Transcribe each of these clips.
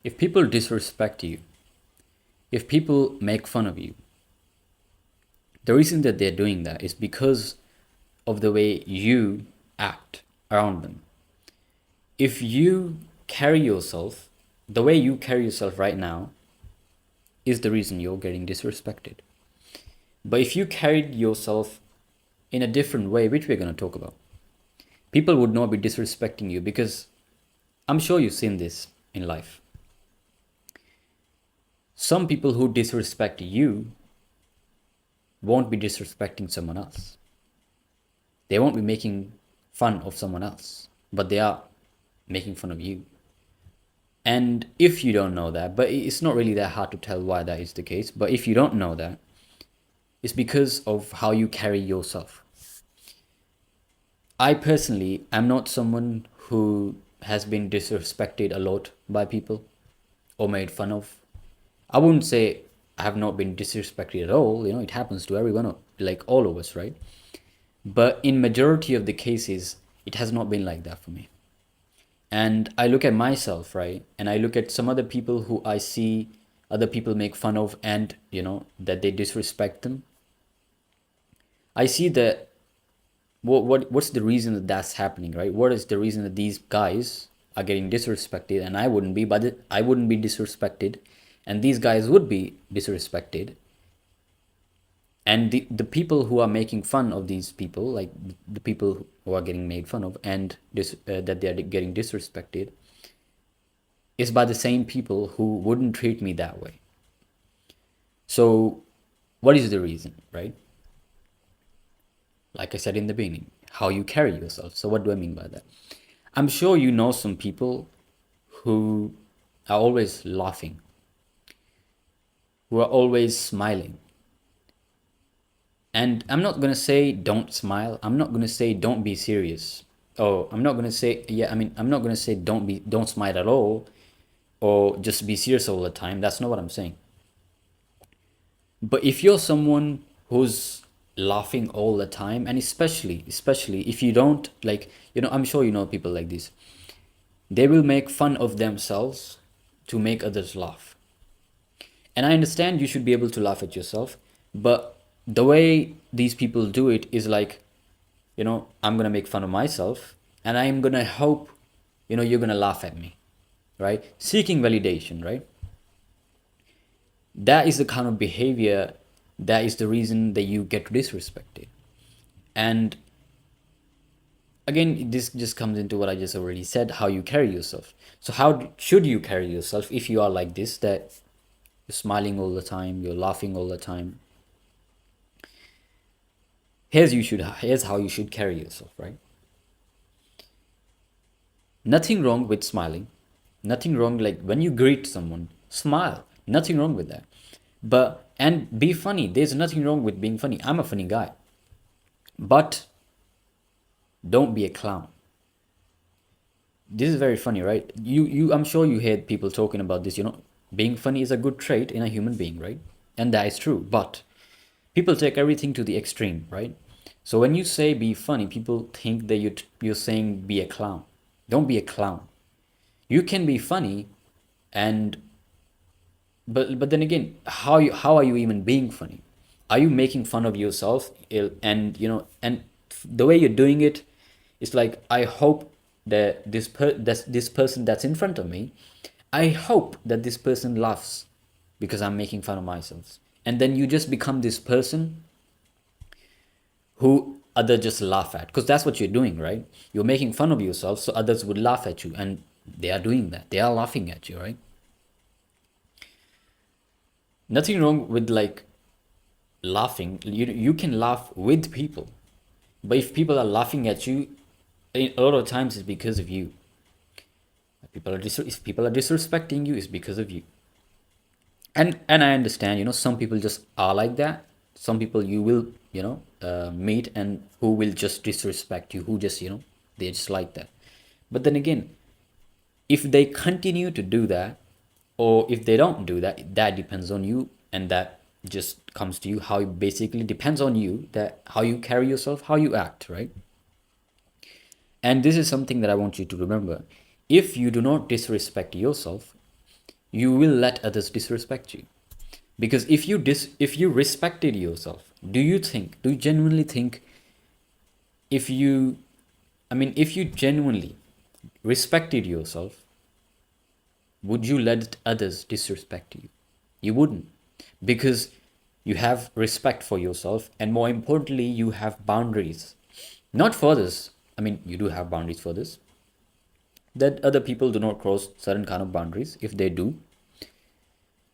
If people disrespect you, if people make fun of you, the reason that they're doing that is because of the way you act around them. If you carry yourself the way you carry yourself right now is the reason you're getting disrespected. But if you carried yourself in a different way, which we're going to talk about, people would not be disrespecting you because I'm sure you've seen this in life. Some people who disrespect you won't be disrespecting someone else. They won't be making fun of someone else, but they are making fun of you. And if you don't know that, but it's not really that hard to tell why that is the case, but if you don't know that, it's because of how you carry yourself. I personally am not someone who has been disrespected a lot by people or made fun of. I wouldn't say I have not been disrespected at all. It happens to everyone, like all of us, right? But in majority of the cases, it has not been like that for me. And I look at myself, right? And I look at some other people who I see other people make fun of and, that they disrespect them. I see that what's the reason that that's happening, right? What is the reason that these guys are getting disrespected and I wouldn't be, but I wouldn't be disrespected and these guys would be disrespected. And the people who are making fun of these people, like the people who are getting made fun of and that they are getting disrespected, is by the same people who wouldn't treat me that way. So what is the reason, right? Like I said in the beginning, how you carry yourself. So what do I mean by that? I'm sure you know some people who are always laughing, who are always smiling. And I'm not going to say don't smile. I'm not going to say don't be serious. Oh, I'm not going to say, I'm not going to say don't smile at all or just be serious all the time. That's not what I'm saying. But if you're someone who's laughing all the time, and especially if you don't, like, I'm sure you know people like this. They will make fun of themselves to make others laugh. And I understand you should be able to laugh at yourself, but the way these people do it is like, I'm going to make fun of myself and I'm going to hope, you're going to laugh at me, right? Seeking validation, right? That is the kind of behavior that is the reason that you get disrespected. And again, this just comes into what I just already said, how you carry yourself. So how should you carry yourself if you are like this, that you're smiling all the time, you're laughing all the time? Here's how you should carry yourself, right? Nothing wrong with smiling. Nothing wrong, like when you greet someone, smile. Nothing wrong with that. And be funny. There's nothing wrong with being funny. I'm a funny guy. But don't be a clown. This is very funny, right? I'm sure you heard people talking about this, being funny is a good trait in a human being, right? And that is true. But people take everything to the extreme, right? So when you say be funny, people think that you're saying be a clown. Don't be a clown. You can be funny, and but then again, how are you even being funny? Are you making fun of yourself? And the way you're doing it is like, I hope that this person that's in front of me, I hope that this person laughs because I'm making fun of myself. And then you just become this person who others just laugh at, because that's what you're doing, right? You're making fun of yourself so others would laugh at you, and they are doing that. They are laughing at you, right? Nothing wrong with like laughing. You can laugh with people, but if people are laughing at you, a lot of times it's because of you. If people are disrespecting you, it's because of you. And I understand, some people just are like that. Some people you will, meet and who will just disrespect you, who just, they're just like that. But then again, if they continue to do that, or if they don't do that, that depends on you, and that just comes to you. How it basically depends on you, that how you carry yourself, how you act, right? And this is something that I want you to remember. If you do not disrespect yourself, you will let others disrespect you. Because if you respected yourself, do you genuinely think, if you if you genuinely respected yourself, would you let others disrespect you? You wouldn't, because you have respect for yourself, and more importantly, you have boundaries. Not for this. You do have boundaries for this. That other people do not cross certain kind of boundaries. If they do,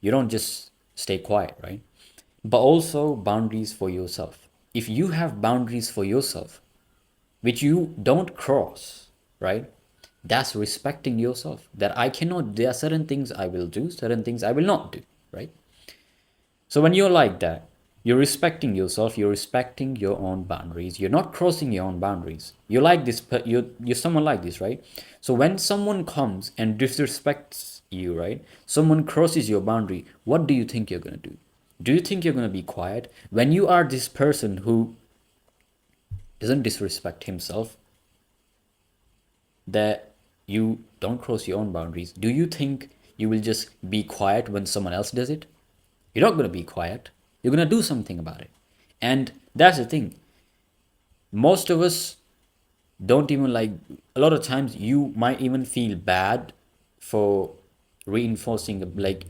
you don't just stay quiet, right? But also boundaries for yourself. If you have boundaries for yourself, which you don't cross, right? That's respecting yourself. That I cannot, there are certain things I will do, certain things I will not do, right? So when you're like that, you're respecting yourself, you're respecting your own boundaries, you're not crossing your own boundaries. You're like this, you're someone like this, right? So when someone comes and disrespects you, right? Someone crosses your boundary, what do you think you're gonna do? Do you think you're gonna be quiet? When you are this person who doesn't disrespect himself, that you don't cross your own boundaries, do you think you will just be quiet when someone else does it? You're not going to be quiet. You're going to do something about it. And that's the thing. Most of us don't even like, a lot of times you might even feel bad for reinforcing, like,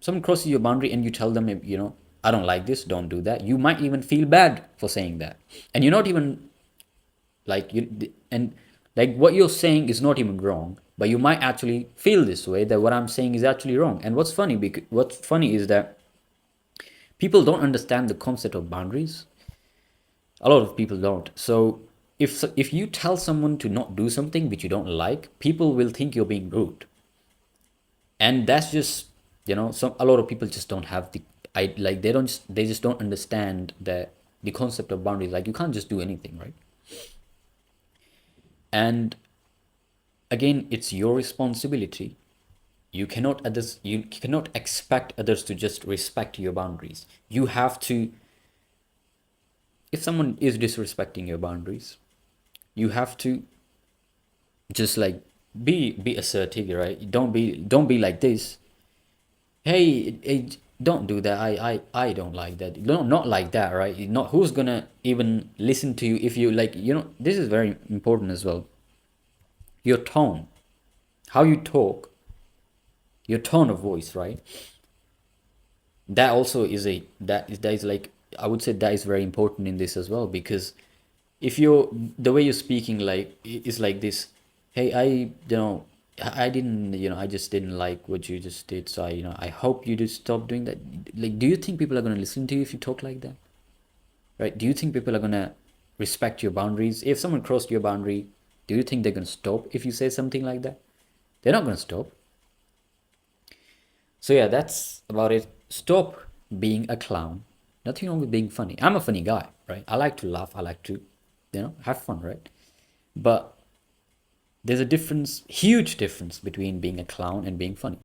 someone crosses your boundary and you tell them, I don't like this, don't do that. You might even feel bad for saying that. And you're not even like, and like what you're saying is not even wrong, but you might actually feel this way, that what I'm saying is actually wrong. And what's funny is that people don't understand the concept of boundaries. A lot of people don't. So if you tell someone to not do something which you don't like, people will think you're being rude. And that's just, a lot of people just don't have they just don't understand the concept of boundaries. Like, you can't just do anything, right? And again, it's your responsibility. You cannot expect others to just respect your boundaries. You have to, if someone is disrespecting your boundaries, you have to just like be assertive, right? Don't be like this. Hey, don't do that. I don't like that. No, not like that, right? Not, who's gonna even listen to you if you like, this is very important as well. Your tone, how you talk, your tone of voice, right? That also is that is like, I would say that is very important in this as well, because if you're, the way you're speaking, like, is like this, hey, I didn't, I just didn't like what you just did, so I hope you just stop doing that. Like, do you think people are going to listen to you if you talk like that? Right? Do you think people are going to respect your boundaries? If someone crossed your boundary, do you think they're going to stop if you say something like that? They're not going to stop. So yeah, that's about it. Stop being a clown. Nothing wrong with being funny. I'm a funny guy, right? I like to laugh. I like to, have fun, right? But there's a difference, huge difference between being a clown and being funny.